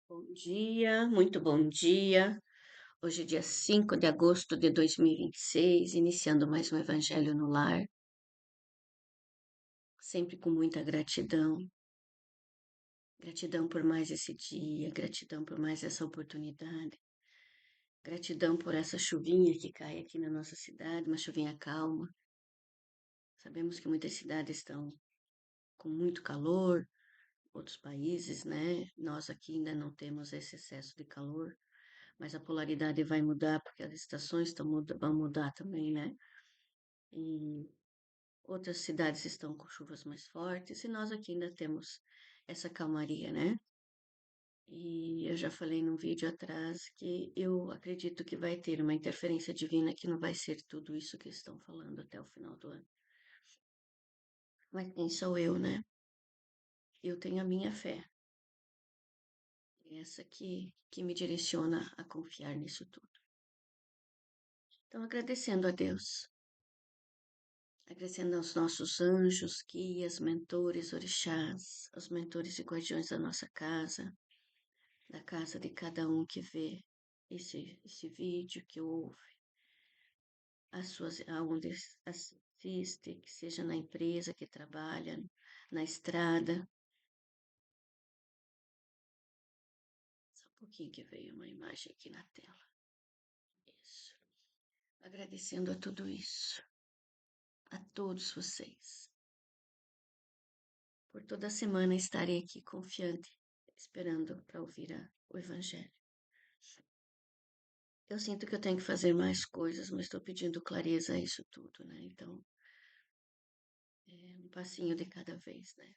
Bom dia, muito bom dia. Hoje é dia 5 de agosto de 2026, iniciando mais um Evangelho no Lar, sempre com muita gratidão. Gratidão por mais esse dia, gratidão por mais essa oportunidade, gratidão por essa chuvinha que cai aqui na nossa cidade, uma chuvinha calma. Sabemos que muitas cidades estão com muito calor, outros países, né? Nós aqui ainda não temos esse excesso de calor, mas a polaridade vai mudar porque as estações vão mudar também, né? E outras cidades estão com chuvas mais fortes e nós aqui ainda temos essa calmaria, né? E eu já falei num vídeo atrás que eu acredito que vai ter uma interferência divina que não vai ser tudo isso que estão falando até o final do ano. Mas quem sou eu, né? Eu tenho a minha fé. É essa que me direciona a confiar nisso tudo. Então, agradecendo a Deus, agradecendo aos nossos anjos, guias, mentores, orixás, aos mentores e guardiões da nossa casa, da casa de cada um que vê esse vídeo, que ouve, aonde assiste, que seja na empresa que trabalha, na estrada. Só um pouquinho que veio uma imagem aqui na tela. Isso. Agradecendo a tudo isso, a todos vocês, por toda semana estarem aqui confiante, esperando para ouvir o Evangelho. Eu sinto que eu tenho que fazer mais coisas, mas estou pedindo clareza a isso tudo, né? Então, é um passinho de cada vez, né?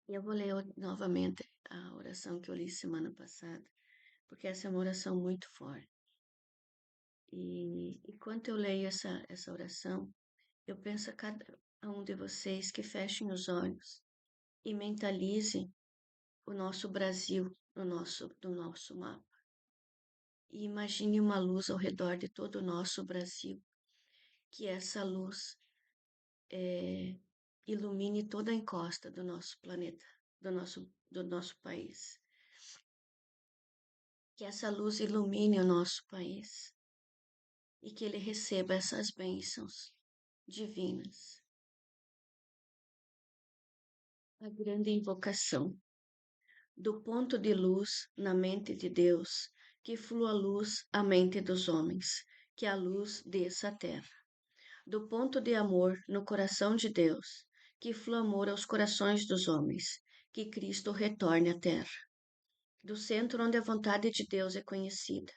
E eu vou ler novamente a oração que eu li semana passada, porque essa é uma oração muito forte. E enquanto eu leio essa oração, eu penso a cada um de vocês que fechem os olhos e mentalize o nosso Brasil no nosso mapa. E imagine uma luz ao redor de todo o nosso Brasil, que essa luz ilumine toda a encosta do nosso planeta, do nosso país. Que essa luz ilumine o nosso país e que ele receba essas bênçãos divinas. A grande invocação. Do ponto de luz na mente de Deus, que flua luz à mente dos homens, que a luz desça à terra. Do ponto de amor no coração de Deus, que flua amor aos corações dos homens, que Cristo retorne à terra. Do centro onde a vontade de Deus é conhecida,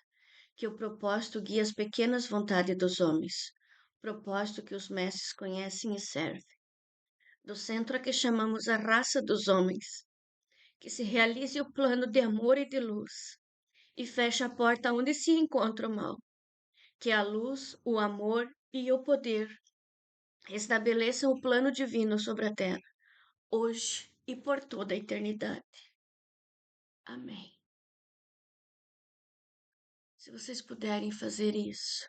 que o propósito guia as pequenas vontades dos homens, propósito que os mestres conhecem e servem. Do centro a que chamamos a raça dos homens, que se realize o plano de amor e de luz, e feche a porta onde se encontra o mal, que a luz, o amor e o poder estabeleçam o plano divino sobre a terra, hoje e por toda a eternidade. Amém. Se vocês puderem fazer isso,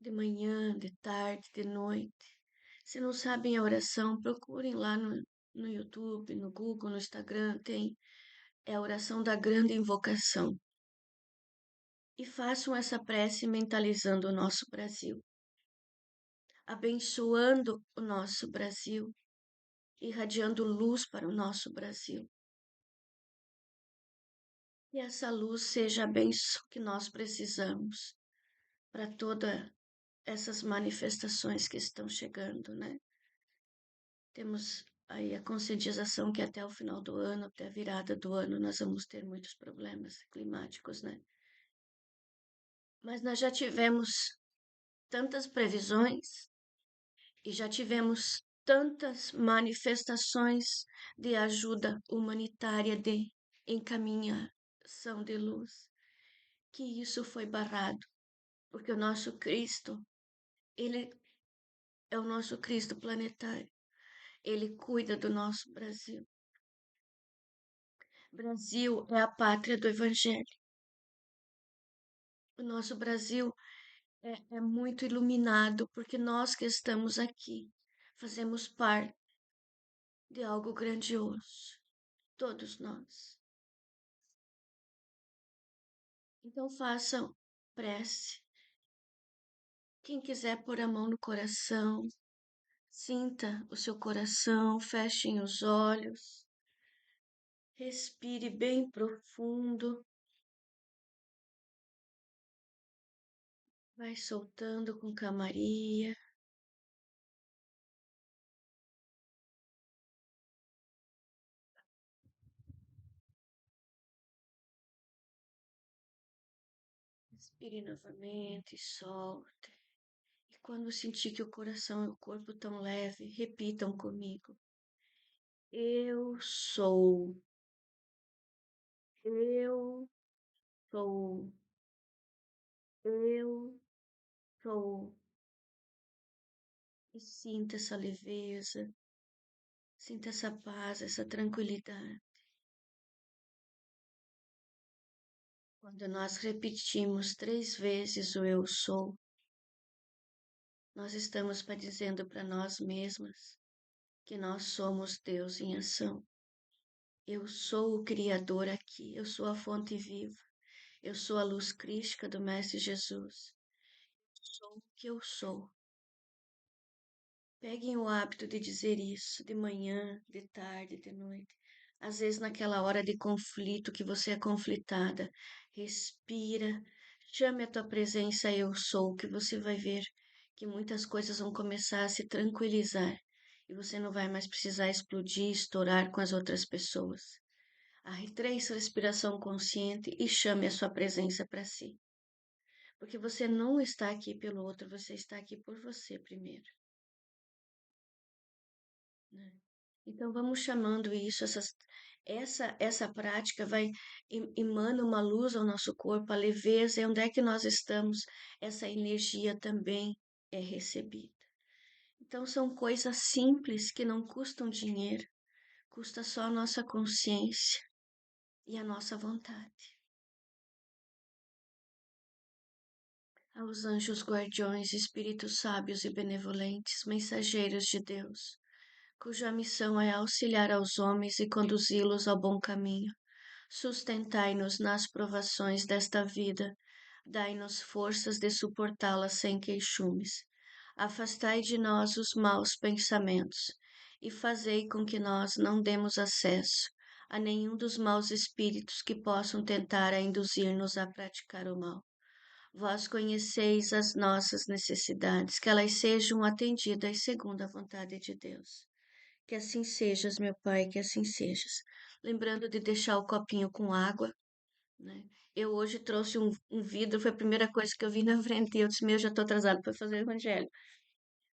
de manhã, de tarde, de noite. Se não sabem a oração, procurem lá no YouTube, no Google, no Instagram, tem a oração da grande invocação. E façam essa prece mentalizando o nosso Brasil, abençoando o nosso Brasil, irradiando luz para o nosso Brasil. E essa luz seja a bênção que nós precisamos para todas essas manifestações que estão chegando, né? Temos aí a conscientização que até o final do ano, até a virada do ano, nós vamos ter muitos problemas climáticos, né? Mas nós já tivemos tantas previsões e já tivemos tantas manifestações de ajuda humanitária, de encaminhação de luz, que isso foi barrado, porque o nosso Cristo, ele é o nosso Cristo planetário. Ele cuida do nosso Brasil. Brasil é a pátria do Evangelho. O nosso Brasil é muito iluminado porque nós que estamos aqui fazemos parte de algo grandioso. todos nós. Então façam prece. Quem quiser pôr a mão no coração, sinta o seu coração, fechem os olhos, respire bem profundo, vai soltando com calmaria. Respire novamente, solte. E quando sentir que o coração e o corpo estão leve, repitam comigo. Eu sou, eu sou, eu sou. E sinta essa leveza, sinta essa paz, essa tranquilidade. Quando nós repetimos 3 vezes o eu sou, nós estamos dizendo para nós mesmas que nós somos Deus em ação. Eu sou o Criador aqui, eu sou a fonte viva, eu sou a luz crística do Mestre Jesus. Sou o que eu sou. Peguem o hábito de dizer isso de manhã, de tarde, de noite. Às vezes, naquela hora de conflito que você é conflitada, respira, chame a tua presença, eu sou, que você vai ver que muitas coisas vão começar a se tranquilizar e você não vai mais precisar explodir, estourar com as outras pessoas. Três respiração consciente e chame a sua presença para si. Porque você não está aqui pelo outro, você está aqui por você primeiro. Né? Então vamos chamando isso, essa prática vai emana uma luz ao nosso corpo, a leveza, e onde é que nós estamos, essa energia também é recebida. Então são coisas simples que não custam dinheiro, custa só a nossa consciência e a nossa vontade. Aos anjos guardiões, espíritos sábios e benevolentes, mensageiros de Deus, cuja missão é auxiliar aos homens e conduzi-los ao bom caminho. Sustentai-nos nas provações desta vida, dai-nos forças de suportá-las sem queixumes. Afastai de nós os maus pensamentos e fazei com que nós não demos acesso a nenhum dos maus espíritos que possam tentar a induzir-nos a praticar o mal. Vós conheceis as nossas necessidades, que elas sejam atendidas segundo a vontade de Deus. Que assim sejas, meu Pai, que assim sejas. Lembrando de deixar o copinho com água, né? Eu hoje trouxe um vidro, foi a primeira coisa que eu vi na frente, e eu disse, meu, já estou atrasado para fazer o evangelho.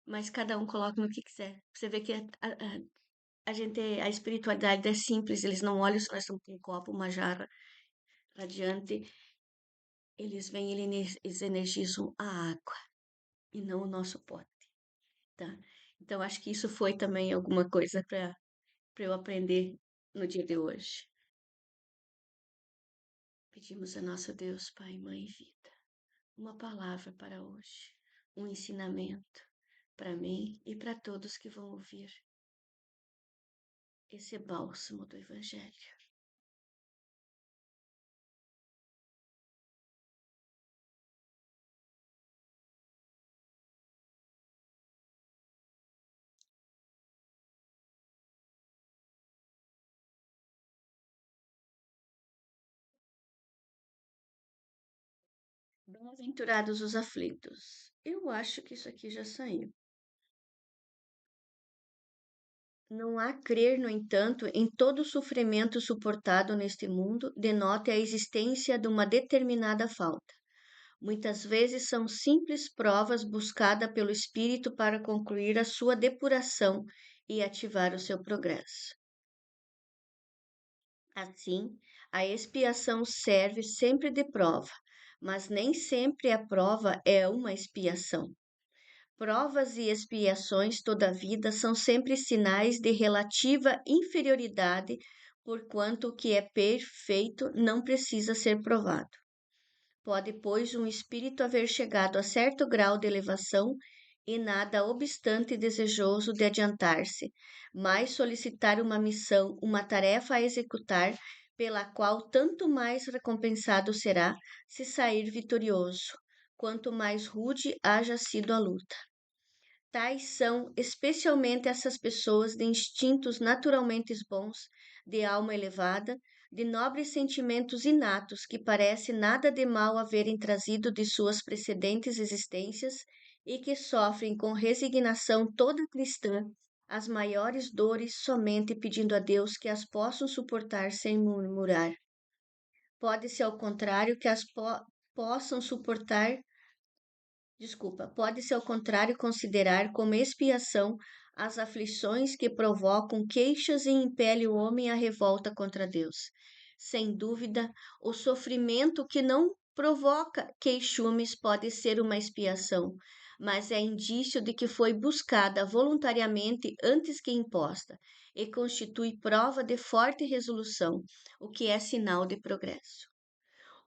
Mas cada um coloca no que quiser. Você vê que a gente, a espiritualidade é simples, eles não olham se nós estamos com um copo, uma jarra radiante, eles vêm, eles energizam a água e não o nosso pote, tá? Então, acho que isso foi também alguma coisa para eu aprender no dia de hoje. Pedimos a nosso Deus, Pai, Mãe e Vida, uma palavra para hoje, um ensinamento para mim e para todos que vão ouvir esse bálsamo do Evangelho. Bem-aventurados os aflitos. Eu acho que isso aqui já saiu. Não há crer, no entanto, em todo sofrimento suportado neste mundo denote a existência de uma determinada falta. Muitas vezes são simples provas buscadas pelo espírito para concluir a sua depuração e ativar o seu progresso. Assim, a expiação serve sempre de prova, mas nem sempre a prova é uma expiação. Provas e expiações toda a vida são sempre sinais de relativa inferioridade, porquanto o que é perfeito não precisa ser provado. Pode, pois, um espírito haver chegado a certo grau de elevação e nada obstante desejoso de adiantar-se, mas solicitar uma missão, uma tarefa a executar, pela qual tanto mais recompensado será se sair vitorioso, quanto mais rude haja sido a luta. Tais são especialmente essas pessoas de instintos naturalmente bons, de alma elevada, de nobres sentimentos inatos que parece nada de mal haverem trazido de suas precedentes existências e que sofrem com resignação toda cristã as maiores dores somente pedindo a Deus que as possam suportar sem murmurar. Pode-se, ao contrário, que as possam suportar. Pode-se ao contrário considerar como expiação as aflições que provocam queixas e impele o homem à revolta contra Deus. Sem dúvida, o sofrimento que não provoca queixumes pode ser uma expiação, mas é indício de que foi buscada voluntariamente antes que imposta, e constitui prova de forte resolução, o que é sinal de progresso.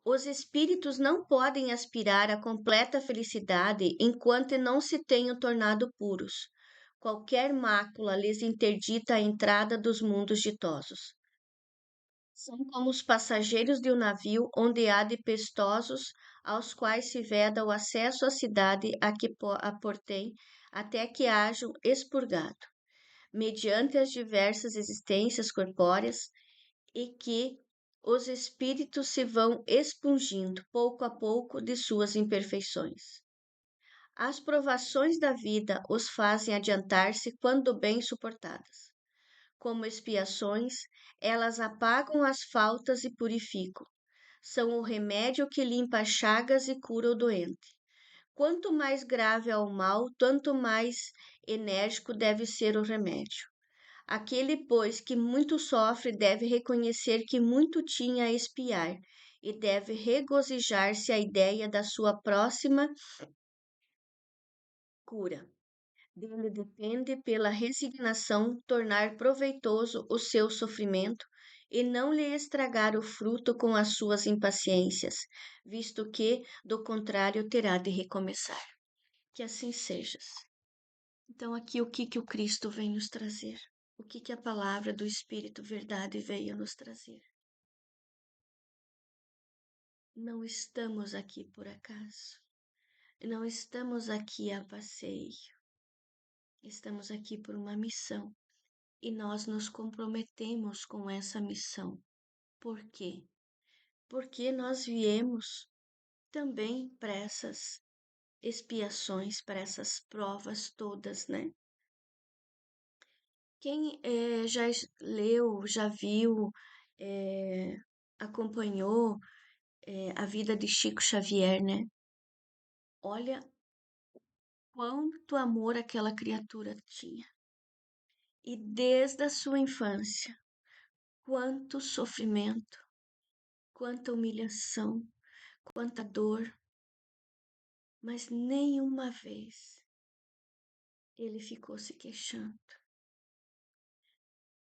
Os espíritos não podem aspirar à completa felicidade enquanto não se tenham tornado puros. Qualquer mácula lhes interdita a entrada dos mundos ditosos. São como os passageiros de um navio onde há de pestosos, aos quais se veda o acesso à cidade a que aportem até que hajam expurgado, mediante as diversas existências corpóreas, e que os espíritos se vão expungindo pouco a pouco de suas imperfeições. As provações da vida os fazem adiantar-se quando bem suportadas. Como expiações, elas apagam as faltas e purificam. São o remédio que limpa as chagas e cura o doente. Quanto mais grave é o mal, tanto mais enérgico deve ser o remédio. Aquele, pois, que muito sofre, deve reconhecer que muito tinha a expiar e deve regozijar-se à ideia da sua próxima cura. Dele depende, pela resignação, tornar proveitoso o seu sofrimento e não lhe estragar o fruto com as suas impaciências, visto que, do contrário, terá de recomeçar. Que assim sejas. Então, aqui o que que o Cristo vem nos trazer? O que que a palavra do Espírito Verdade veio nos trazer? Não estamos aqui por acaso. Não estamos aqui a passeio. Estamos aqui por uma missão. E nós nos comprometemos com essa missão. Por quê? Porque nós viemos também para essas expiações, para essas provas todas, né? Quem já leu, já viu, acompanhou a vida de Chico Xavier, né? Olha quanto amor aquela criatura tinha. E desde a sua infância, quanto sofrimento, quanta humilhação, quanta dor, mas nenhuma vez ele ficou se queixando.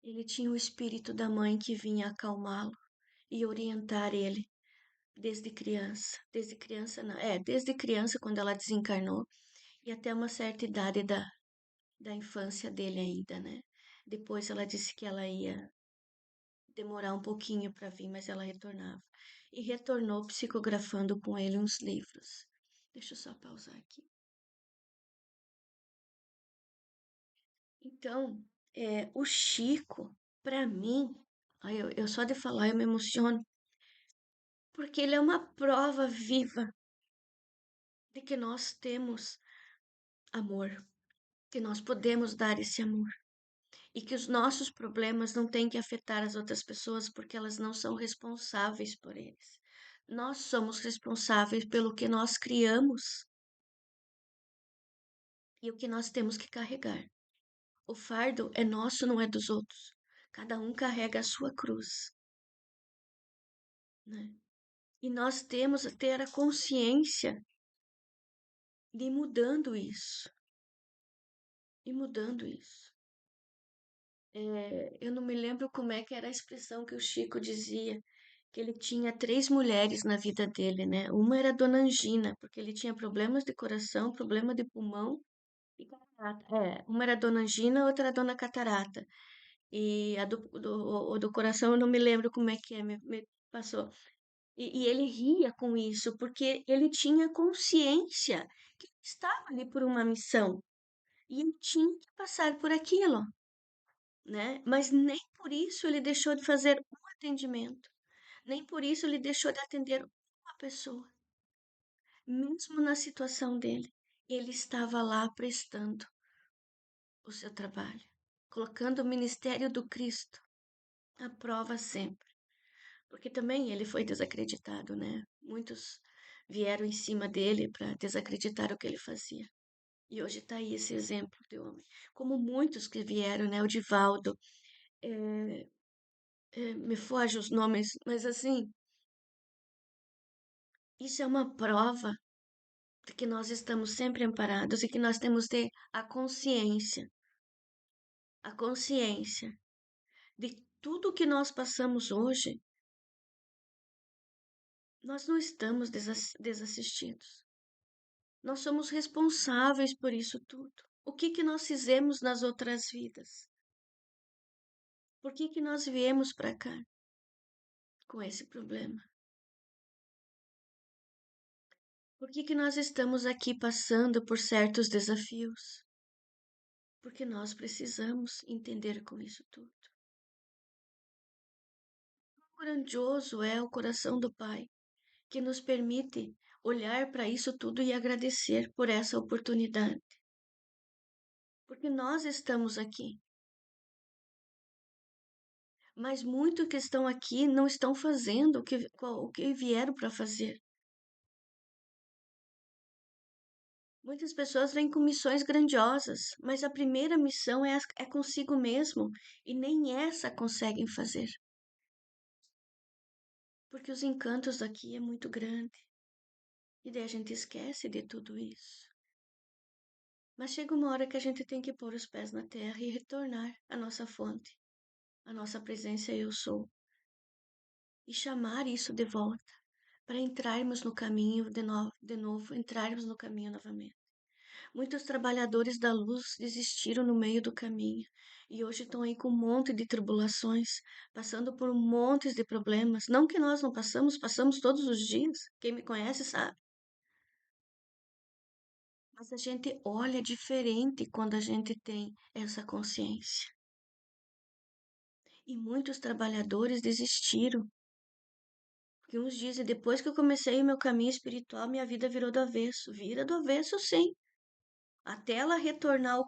Ele tinha o espírito da mãe que vinha acalmá-lo e orientar ele desde criança não, desde criança quando ela desencarnou e até uma certa idade da infância dele ainda, né? Depois ela disse que ela ia demorar um pouquinho para vir, mas ela retornava. E retornou psicografando com ele uns livros. Deixa eu só pausar aqui. Então, o Chico, para mim, eu só de falar eu me emociono, porque ele é uma prova viva de que nós temos amor, que nós podemos dar esse amor. E que os nossos problemas não têm que afetar as outras pessoas porque elas não são responsáveis por eles. Nós somos responsáveis pelo que nós criamos e o que nós temos que carregar. O fardo é nosso, não é dos outros. Cada um carrega a sua cruz, né? E nós temos a ter a consciência de ir mudando isso. E mudando isso. Eu não me lembro como é que era a expressão que o Chico dizia, que ele tinha 3 mulheres na vida dele, né? Uma era a Dona Angina, porque ele tinha problemas de coração, problema de pulmão, E catarata. É, uma era Dona Angina, outra era Dona Catarata. E a do coração eu não me lembro como é que é, me passou. E ele ria com isso, porque ele tinha consciência que ele estava ali por uma missão. E ele tinha que passar por aquilo, né? Mas nem por isso ele deixou de fazer um atendimento. Nem por isso ele deixou de atender uma pessoa. Mesmo na situação dele, ele estava lá prestando o seu trabalho, colocando o ministério do Cristo à prova sempre. Porque também ele foi desacreditado, né? Muitos vieram em cima dele para desacreditar o que ele fazia. E hoje está aí esse exemplo de homem. Como muitos que vieram, né? O Divaldo, me foge os nomes, mas assim, isso é uma prova de que nós estamos sempre amparados e que nós temos de ter a consciência de tudo que nós passamos hoje, nós não estamos desassistidos. Nós somos responsáveis por isso tudo. O que que nós fizemos nas outras vidas? Por que que nós viemos para cá com esse problema? Por que que nós estamos aqui passando por certos desafios? Porque nós precisamos entender com isso tudo. Quão grandioso é o coração do Pai, que nos permite olhar para isso tudo e agradecer por essa oportunidade. Porque nós estamos aqui, mas muitos que estão aqui não estão fazendo o que vieram para fazer. Muitas pessoas vêm com missões grandiosas, mas a primeira missão é consigo mesmo e nem essa conseguem fazer. Porque os encantos daqui é muito grande e daí a gente esquece de tudo isso. Mas chega uma hora que a gente tem que pôr os pés na terra e retornar à nossa fonte, à nossa presença eu sou, e chamar isso de volta, para entrarmos no caminho de novo, entrarmos no caminho novamente. Muitos trabalhadores da luz desistiram no meio do caminho e hoje estão aí com um monte de tribulações, passando por montes de problemas. Não que nós não passamos, passamos todos os dias. Quem me conhece sabe. Mas a gente olha diferente quando a gente tem essa consciência. E muitos trabalhadores desistiram. Porque uns dizem, depois que eu comecei o meu caminho espiritual, minha vida virou do avesso. Vira do avesso, sim. Até ela retornar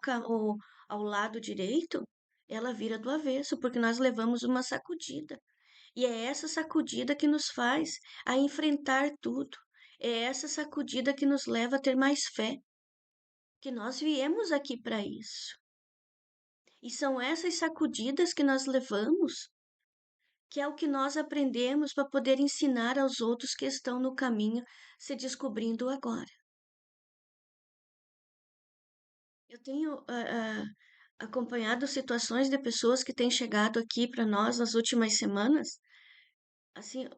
ao lado direito, ela vira do avesso, porque nós levamos uma sacudida. E é essa sacudida que nos faz a enfrentar tudo. É essa sacudida que nos leva a ter mais fé, que nós viemos aqui para isso. E são essas sacudidas que nós levamos, que é o que nós aprendemos para poder ensinar aos outros que estão no caminho se descobrindo agora. Eu tenho acompanhado situações de pessoas que têm chegado aqui para nós nas últimas semanas, assim,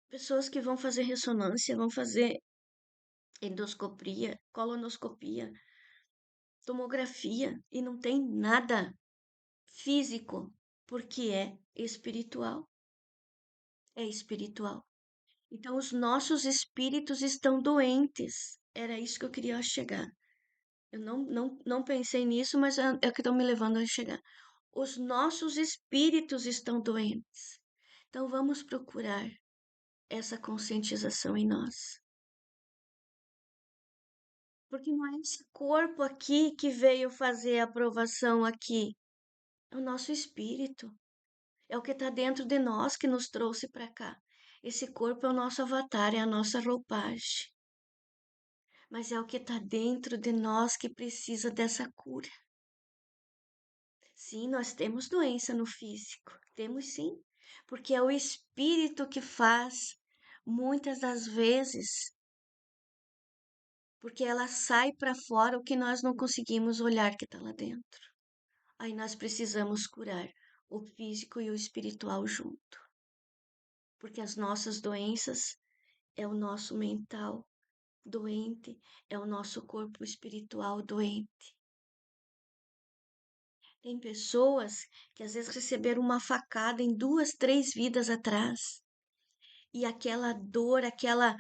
pessoas que vão fazer ressonância, vão fazer endoscopia, colonoscopia, tomografia e não tem nada físico, porque é espiritual. É espiritual. Então, os nossos espíritos estão doentes. Era isso que eu queria chegar. Eu não pensei nisso, mas é o que estão me levando a chegar. Os nossos espíritos estão doentes. Então, vamos procurar essa conscientização em nós. Porque não é esse corpo aqui que veio fazer a aprovação aqui. É o nosso espírito. É o que está dentro de nós que nos trouxe para cá. Esse corpo é o nosso avatar, é a nossa roupagem. Mas é o que está dentro de nós que precisa dessa cura. Sim, nós temos doença no físico, temos sim, porque é o espírito que faz, muitas das vezes, porque ela sai para fora o que nós não conseguimos olhar que está lá dentro. Aí nós precisamos curar o físico e o espiritual junto, porque as nossas doenças é o nosso mental doente é o nosso corpo espiritual doente. Tem pessoas que às vezes receberam uma facada em 2, 3 vidas atrás. E aquela dor, aquela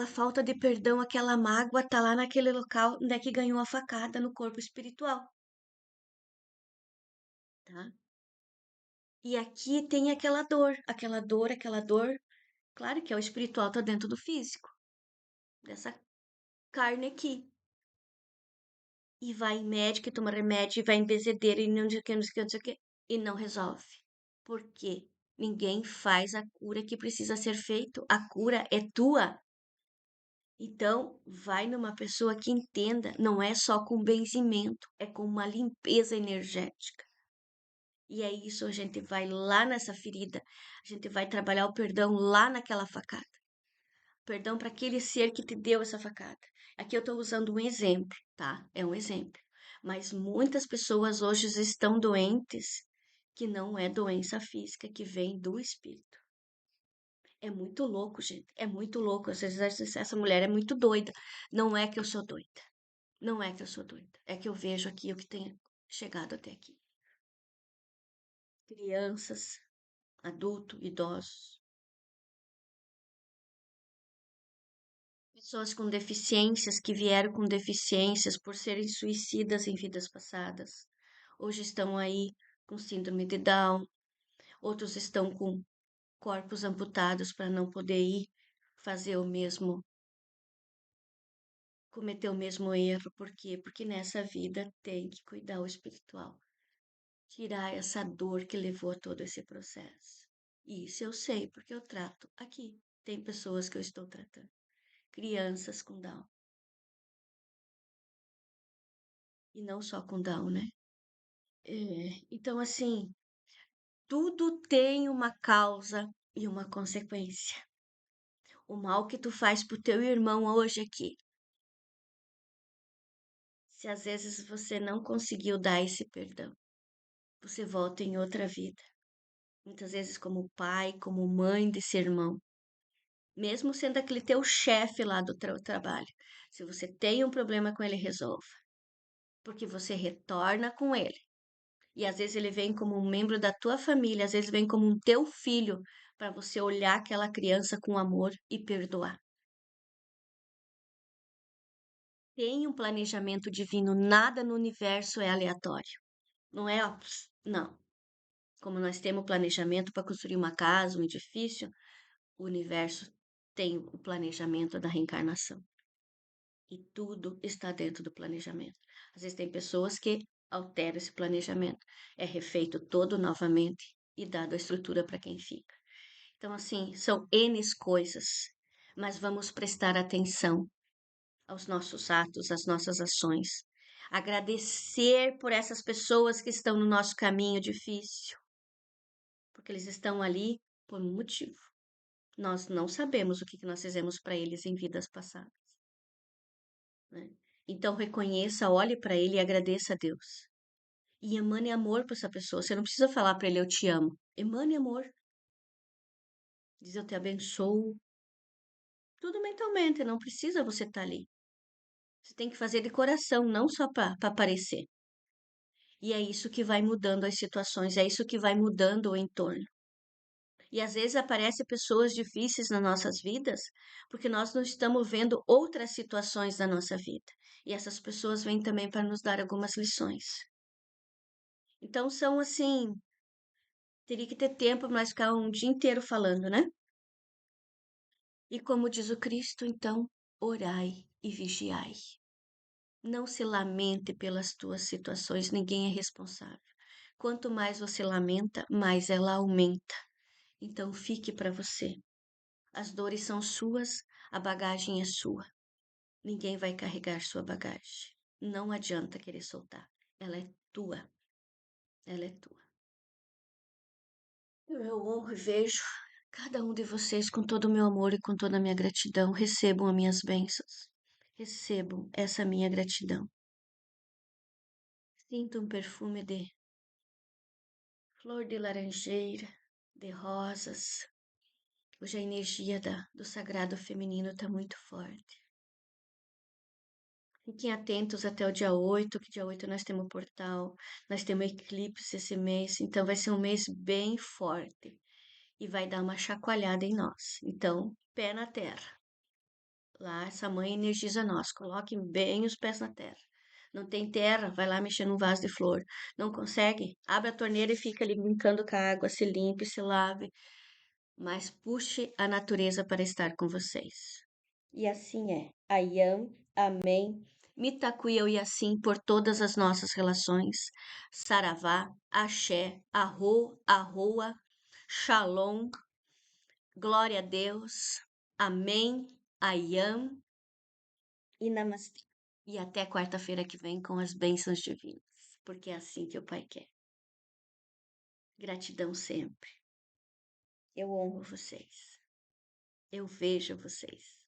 falta de perdão, aquela mágoa tá lá naquele local onde é que ganhou a facada no corpo espiritual, tá? E aqui tem aquela dor. Claro que é o espiritual tá dentro do físico, dessa carne aqui. E vai em médico, e toma remédio, e vai em benzedeira, e não sei o que, não sei o que, não sei o que, e não resolve. Por quê? Ninguém faz a cura que precisa ser feito. A cura é tua. Então, vai numa pessoa que entenda, não é só com benzimento, é com uma limpeza energética. E é isso, a gente vai lá nessa ferida, a gente vai trabalhar o perdão lá naquela facada. Perdão para aquele ser que te deu essa facada. Aqui eu estou usando um exemplo, tá? É um exemplo. Mas muitas pessoas hoje estão doentes que não é doença física, que vem do espírito. É muito louco, gente. É muito louco. Às vezes essa mulher é muito doida. Não é que eu sou doida. Não é que eu sou doida. É que eu vejo aqui o que tem chegado até aqui. Crianças, adultos, idosos, pessoas com deficiências que vieram com deficiências por serem suicidas em vidas passadas. Hoje estão aí com síndrome de Down, outros estão com corpos amputados para não poder ir fazer o mesmo, cometer o mesmo erro. Por quê? Porque nessa vida tem que cuidar o espiritual, tirar essa dor que levou a todo esse processo. Isso eu sei, porque eu trato aqui. Tem pessoas que eu estou tratando, crianças com Down. E não só com Down, né? Então, assim, tudo tem uma causa e uma consequência. O mal que tu faz pro teu irmão hoje aqui, se às vezes você não conseguiu dar esse perdão, você volta em outra vida. Muitas vezes como pai, como mãe desse irmão. Mesmo sendo aquele teu chefe lá do trabalho. Se você tem um problema com ele, resolva. Porque você retorna com ele. E às vezes ele vem como um membro da tua família, às vezes vem como um teu filho, para você olhar aquela criança com amor e perdoar. Tem um planejamento divino, nada no universo é aleatório. Não é, ó, não. Como nós temos planejamento para construir uma casa, um edifício, o universo tem o planejamento da reencarnação. E tudo está dentro do planejamento. Às vezes tem pessoas que alteram esse planejamento. É refeito todo novamente e dado a estrutura para quem fica. Então, assim, são N coisas, mas vamos prestar atenção aos nossos atos, às nossas ações. Agradecer por essas pessoas que estão no nosso caminho difícil, porque eles estão ali por um motivo. Nós não sabemos o que nós fizemos para eles em vidas passadas, né? Então reconheça, olhe para ele e agradeça a Deus. E emane amor para essa pessoa. Você não precisa falar para ele eu te amo. Emane amor. Diz eu te abençoo. Tudo mentalmente, não precisa você estar ali. Você tem que fazer de coração, não só para aparecer. E é isso que vai mudando as situações, é isso que vai mudando o entorno. E às vezes aparecem pessoas difíceis nas nossas vidas, porque nós não estamos vendo outras situações da nossa vida. E essas pessoas vêm também para nos dar algumas lições. Então são assim, teria que ter tempo para nós ficar um dia inteiro falando, né? E como diz o Cristo, então, orai e vigiai. Não se lamente pelas tuas situações, ninguém é responsável. Quanto mais você lamenta, mais ela aumenta. Então fique para você. As dores são suas, a bagagem é sua. Ninguém vai carregar sua bagagem. Não adianta querer soltar. Ela é tua. Ela é tua. Eu honro e vejo cada um de vocês com todo o meu amor e com toda a minha gratidão. Recebam as minhas bênçãos. Recebam essa minha gratidão. Sinto um perfume de flor de laranjeira, de rosas, Hoje a energia do sagrado feminino está muito forte. Fiquem atentos até o dia 8, que dia 8 nós temos o portal, nós temos eclipse esse mês, então vai ser um mês bem forte e vai dar uma chacoalhada em nós. Então, pé na terra. Lá, essa mãe energiza nós, coloquem bem os pés na terra. Não tem terra, vai lá mexer num vaso de flor. Não consegue? Abre a torneira e fica ali brincando com a água, se limpe, se lave, mas puxe a natureza para estar com vocês. E assim é. Ayam, amém. Mitakuya e assim por todas as nossas relações. Saravá, axé, arro, arroa, shalom, glória a Deus. Amém, ayam e namastê. E até quarta-feira que vem com as bênçãos divinas, porque é assim que o Pai quer. Gratidão sempre. Eu honro vocês. Eu vejo vocês.